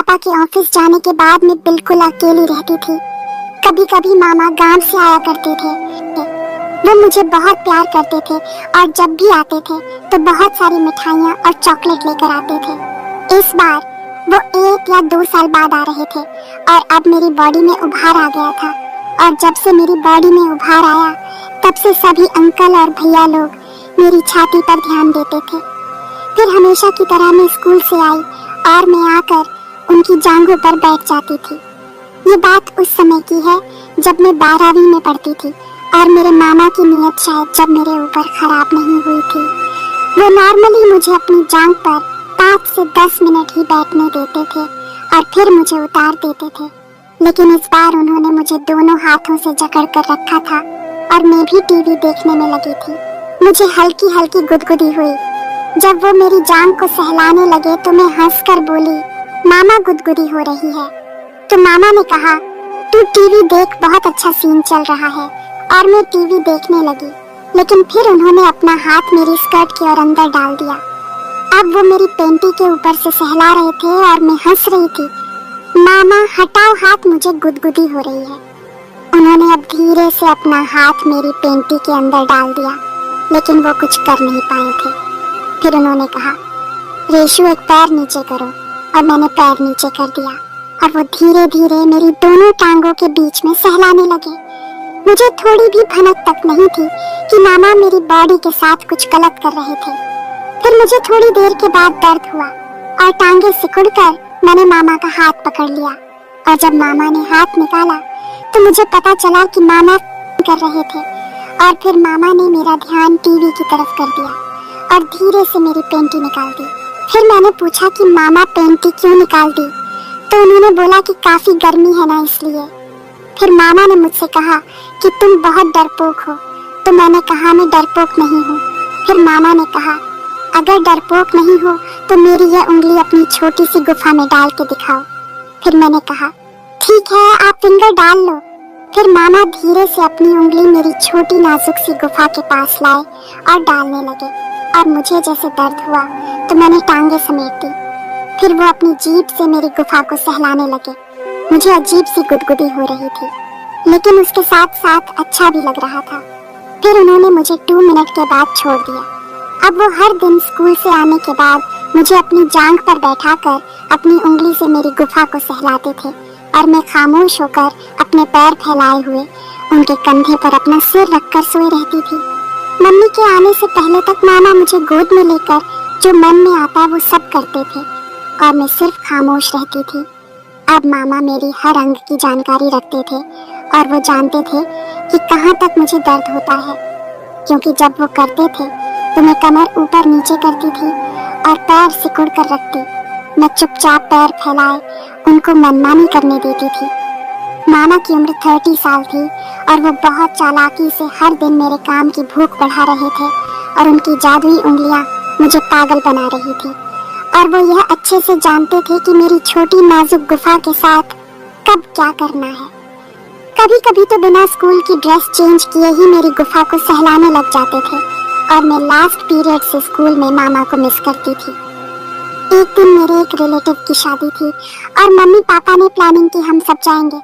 पापा के ऑफिस जाने के बाद मैं बिल्कुल अकेली रहती थी। कभी कभी मामा गांव से आया करते थे। वो मुझे बहुत प्यार करते थे और जब भी आते थे तो बहुत सारी मिठाइयाँ और चॉकलेट लेकर आते थे। इस बार वो 1 या 2 साल बाद आ रहे थे और अब मेरी बॉडी में उभार आ गया था। और जब से मेरी बॉडी में उभार आया तब से सभी अंकल और भैया लोग मेरी छाती पर ध्यान देते थे। फिर हमेशा की तरह मैं स्कूल से आई और मैं आकर उनकी जांघों पर बैठ जाती थी। ये बात उस समय की है जब मैं 12वीं में पढ़ती थी और मेरे मामा की नीयत शायद जब मेरे ऊपर खराब नहीं हुई थी। वो नॉर्मली मुझे अपनी जांघ पर 5 से 10 मिनट ही बैठने देते थे और फिर मुझे उतार देते थे। लेकिन इस बार उन्होंने मुझे दोनों हाथों से जकड़ कर रखा था और मैं भी टीवी देखने में लगी थी। मुझे हल्की हल्की गुदगुदी हुई। जब वो मेरी जांघ को सहलाने लगे तो मैं हंसकर बोली, मामा गुदगुदी हो रही है। तो मामा ने कहा, तू टीवी देख, बहुत अच्छा सीन चल रहा है। और मैं टीवी देखने लगी। लेकिन फिर उन्होंने अपना हाथ मेरी स्कर्ट की ओर अंदर डाल दिया। अब वो मेरी पेंटी के ऊपर से सहला रहे थे और मैं हंस रही थी। मामा हटाओ हाथ, मुझे गुदगुदी हो रही है। उन्होंने अब धीरे से अपना हाथ मेरी पेंटी के अंदर डाल दिया, लेकिन वो कुछ कर नहीं पाए थे। फिर उन्होंने कहा, रेशु एक पैर नीचे करो, और मैंने पैर नीचे कर दिया और वो धीरे धीरे मेरी दोनों टांगों के बीच में सहलाने लगे। मुझे थोड़ी भी भनक तक नहीं थी कि मामा मेरी बॉडी के साथ कुछ गलत कर रहे थे। फिर मुझे थोड़ी देर के बाद दर्द हुआ और टांगे सिकुड़कर मैंने मामा का हाथ पकड़ लिया। और जब मामा ने हाथ निकाला तो मुझे पता चला कि मामा कर रहे थे। और फिर मामा ने मेरा ध्यान टीवी की तरफ कर दिया और धीरे से मेरी पेंटी निकाल दी। फिर मैंने पूछा कि मामा पेंटी क्यों निकाल दी, तो उन्होंने बोला कि काफी गर्मी है ना, इसलिए। फिर मामा ने मुझसे कहा कि तुम बहुत डरपोक हो। तो मैंने कहा, मैं डरपोक नहीं हूँ। फिर मामा ने कहा, अगर डरपोक नहीं हो तो मेरी यह उंगली अपनी छोटी सी गुफा में डाल के दिखाओ। फिर मैंने कहा, ठीक है, आप फिंगर डाल लो। फिर मामा धीरे से अपनी उंगली मेरी छोटी नाजुक सी गुफा के पास लाए और डालने लगे। और मुझे जैसे दर्द हुआ तो मैंने टांगे समेट दी। फिर वो अपनी जीभ से मेरी गुफा को सहलाने लगे। मुझे अजीब सी गुदगुदी हो रही थी, लेकिन उसके साथ साथ अच्छा भी लग रहा था। फिर उन्होंने मुझे 2 मिनट के बाद छोड़ दिया। अब वो हर दिन स्कूल से आने के बाद मुझे अपनी जांघ पर बैठाकर अपनी उंगली से मेरी गुफा को सहलाते थे और मैं खामोश होकर अपने पैर फैलाए हुए उनके कंधे पर अपना सिर रखकर सोई रहती थी। मम्मी के आने से पहले तक मामा मुझे गोद में लेकर जो मन में आता वो सब करते थे और मैं सिर्फ खामोश रहती थी। अब मामा मेरी हर अंग की जानकारी रखते थे और वो जानते थे कि कहाँ तक मुझे दर्द होता है, क्योंकि जब वो करते थे तो मैं कमर ऊपर नीचे करती थी और पैर सिकुड़ कर रखती। मैं चुपचाप पैर फैलाए उनको मनमानी करने देती थी। मामा की उम्र 30 साल थी और वो बहुत चालाकी से हर दिन मेरे काम की भूख बढ़ा रहे थे और उनकी जादुई उंगलियां मुझे पागल बना रही थी। और वो यह अच्छे से जानते थे कि मेरी छोटी नाजुक गुफा के साथ कब क्या करना है। कभी कभी तो बिना स्कूल की ड्रेस चेंज किए ही मेरी गुफा को सहलाने लग जाते थे और मैं लास्ट पीरियड से स्कूल में मामा को मिस करती थी। एक दिन मेरे एक रिलेटिव की शादी थी और मम्मी पापा ने प्लानिंग की हम सब जाएंगे,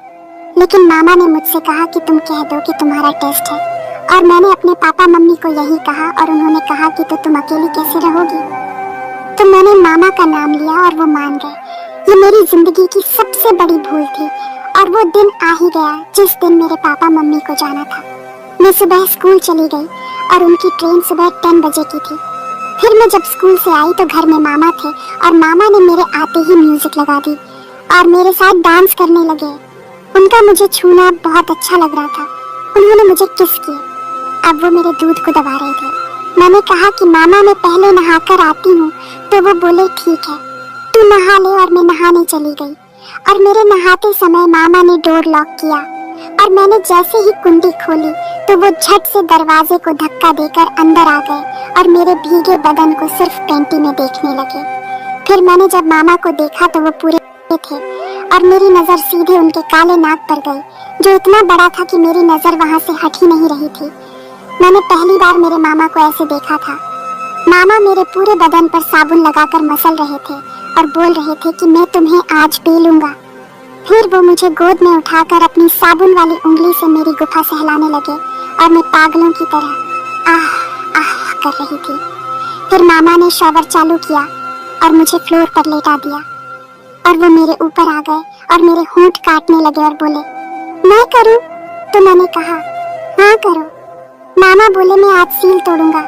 लेकिन मामा ने मुझसे कहा कि तुम कह दो कि तुम्हारा टेस्ट है। और मैंने अपने पापा मम्मी को यही कहा और उन्होंने कहा कि तो तुम अकेली कैसे रहोगी। तो मैंने मामा का नाम लिया और वो मान गए। ये मेरी जिंदगी की सबसे बड़ी भूल थी और वो दिन आ ही गया जिस दिन मेरे पापा मम्मी को जाना था। मैं सुबह स्कूल चली गई और उनकी ट्रेन सुबह 10 बजे की थी। फिर मैं जब स्कूल से आई तो घर में मामा थे और मामा ने मेरे आते ही म्यूजिक लगा दी और मेरे साथ डांस करने लगे। उनका मुझे छूना बहुत अच्छा लग रहा था। उन्होंने मुझे किस किया। अब वो मेरे दूध को दबा रहे थे। मैंने कहा कि मामा मैं पहले नहाकर आती हूँ, तो वो बोले ठीक है, तू नहा ले। और मैं नहाने चली गई और मेरे नहाते समय मामा ने डोर लॉक किया और मैंने जैसे ही कुंडी खोली तो वो झट से दरवाजे को धक्का देकर अंदर आ गए और मेरे भीगे बदन को सिर्फ पेंटी में देखने लगे। फिर मैंने जब मामा को देखा तो वो पूरे थे और मेरी नजर सीधे उनके काले नाक पर गई, जो इतना बड़ा था कि मेरी नजर वहां से हट ही नहीं रही थी। मैंने पहली बार मेरे मामा को ऐसे देखा था। मामा मेरे पूरे बदन पर साबुन लगाकर मसल रहे थे और बोल रहे थे कि मैं तुम्हें आज पी लूंगा। फिर वो मुझे गोद में उठाकर अपनी साबुन वाली उंगली से मेरी गुफा सहलाने लगे और मैं पागलों की तरह आह आह कर रही थी। फिर मामा ने शॉवर चालू किया और मुझे फ्लोर पर लेटा दिया और वो मेरे ऊपर आ गए और मेरे होंठ काटने लगे और बोले, मैं करूं? तो मैंने कहा, हाँ करो। मामा बोले, मैं आज सील तोड़ूंगा,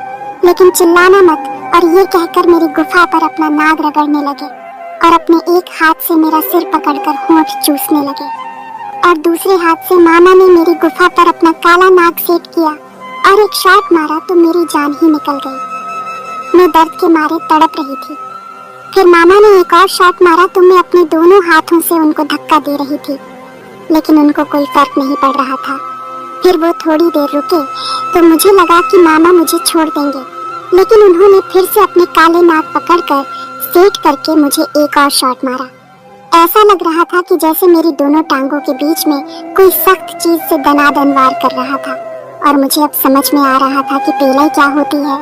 लेकिन चिल्लाना मत, और ये कहकर मेरी गुफा पर अपना नाग रगड़ने लगे और अपने एक हाथ से मेरा सिर पकड़कर होंठ चूसने लगे और दूसरे हाथ से मामा ने मेरी गुफा पर अपना काला नाग सेट किया और एक शॉट मारा तो मेरी जान ही निकल गई। मैं दर्द के मारे तड़प रही थी। फिर मामा ने एक और शॉट मारा तो मैं अपने दोनों हाथों से उनको धक्का दे रही थी, लेकिन उनको कोई फर्क नहीं पड़ रहा था। फिर वो थोड़ी देर रुके तो मुझे लगा कि मामा मुझे छोड़ देंगे, लेकिन उन्होंने फिर से अपने काले नाग पकड़कर सेट करके मुझे एक और शॉट मारा। ऐसा लग रहा था कि जैसे मेरी दोनों टांगों के बीच में कोई सख्त चीज से दनादन वार कर रहा था और मुझे अब समझ में आ रहा था कि पेलाई क्या होती है।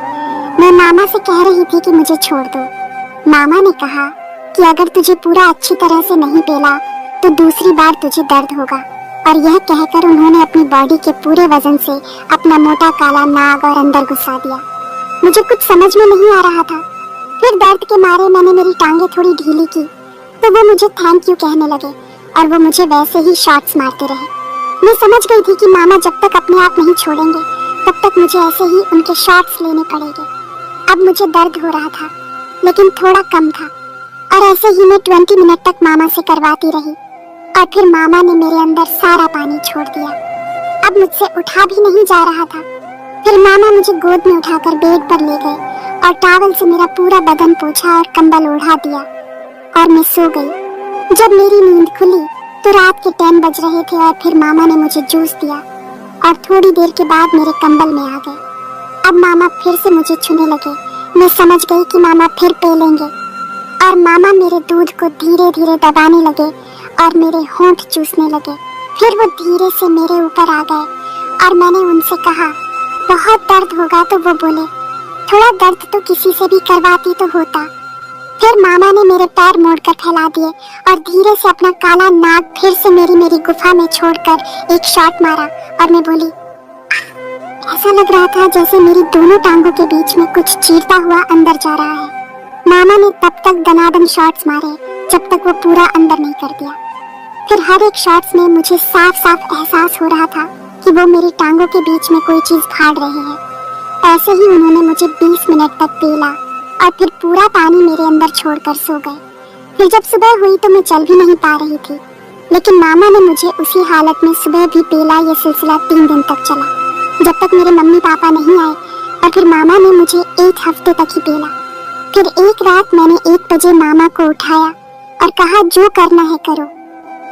मैं मामा से कह रही थी कि मुझे छोड़ दो। मामा ने कहा कि अगर तुझे पूरा अच्छी तरह से नहीं पेला तो दूसरी बार तुझे दर्द होगा, और यह कहकर उन्होंने अपनी बॉडी के पूरे वजन से अपना मोटा काला नाग और अंदर घुसा दिया। मुझे कुछ समझ में नहीं आ रहा था। फिर दर्द के मारे मैंने मेरी टांगे थोड़ी ढीली की तो वो मुझे थैंक यू कहने लगे और वो मुझे वैसे ही शॉट्स मारते रहे। मैं समझ गई थी कि मामा जब तक अपने आप नहीं छोड़ेंगे तब तक मुझे ऐसे ही उनके शॉट्स लेने पड़ेंगे। अब मुझे दर्द हो रहा था, लेकिन थोड़ा कम था, और ऐसे ही मैं 20 मिनट तक मामा से करवाती रही और फिर मामा ने मेरे अंदर सारा पानी छोड़ दिया। अब मुझसे उठा भी नहीं जा रहा था। फिर मामा मुझे गोद में उठाकर बेड पर ले गए और टॉवल से मेरा पूरा बदन पोंछा और कंबल ओढ़ा दिया और मैं सो गई। जब मेरी नींद खुली तो रात के 10 बज रहे थे और फिर मामा ने मुझे जूस दिया और थोड़ी देर के बाद मेरे कंबल में आ गए। अब मामा फिर से मुझे छूने लगे। मैं समझ गई कि मामा फिर पे लेंगे और मामा मेरे दूध को धीरे धीरे दबाने लगे और मेरे होंठ चूसने लगे। फिर वो धीरे से मेरे ऊपर आ गए और मैंने उनसे कहा, बहुत दर्द होगा? तो वो बोले, थोड़ा दर्द तो किसी से भी करवाती तो होता। फिर मामा ने मेरे पैर मोड़कर फैला दिए और धीरे से अपना काला नाग फिर से मेरी गुफा में छोड़कर एक शॉट मारा और मैं बोली, ऐसा लग रहा था जैसे मेरी दोनों टांगों के बीच में कुछ चीरता हुआ अंदर जा रहा है। मामा ने तब तक दनादन शॉट्स मारे जब तक वो पूरा अंदर नहीं कर दिया। फिर हर एक शॉट्स में मुझे साफ साफ एहसास हो रहा था कि वो मेरी टांगों के बीच में कोई चीज फाड़ रहे हैं। ऐसे ही उन्होंने मुझे 20 मिनट तक पेला और फिर पूरा पानी मेरे अंदर छोड़कर सो गए। फिर जब सुबह हुई तो मैं चल भी नहीं पा रही थी, लेकिन मामा ने मुझे उसी हालत में सुबह भी पेला। ये सिलसिला 3 दिन तक चला, जब तक मेरे मम्मी पापा नहीं आए, और फिर मामा ने मुझे 1 हफ्ते तक ही पेला। फिर एक रात मैंने 1 बजे मामा को उठाया और कहा, जो करना है करो,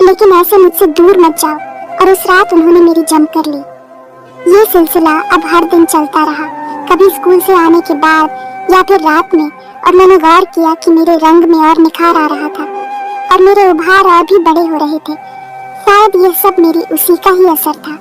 लेकिन ऐसे मुझसे दूर मत जाओ, और उस रात उन्होंने मेरी जम कर ली। ये सिलसिला अब हर दिन चलता रहा, कभी स्कूल से आने के बाद या फिर रात में, और मैंने गौर किया कि मेरे रंग में और निखार आ रहा था और मेरे उभार और भी बड़े हो रहे थे। शायद यह सब मेरी उसी का ही असर था।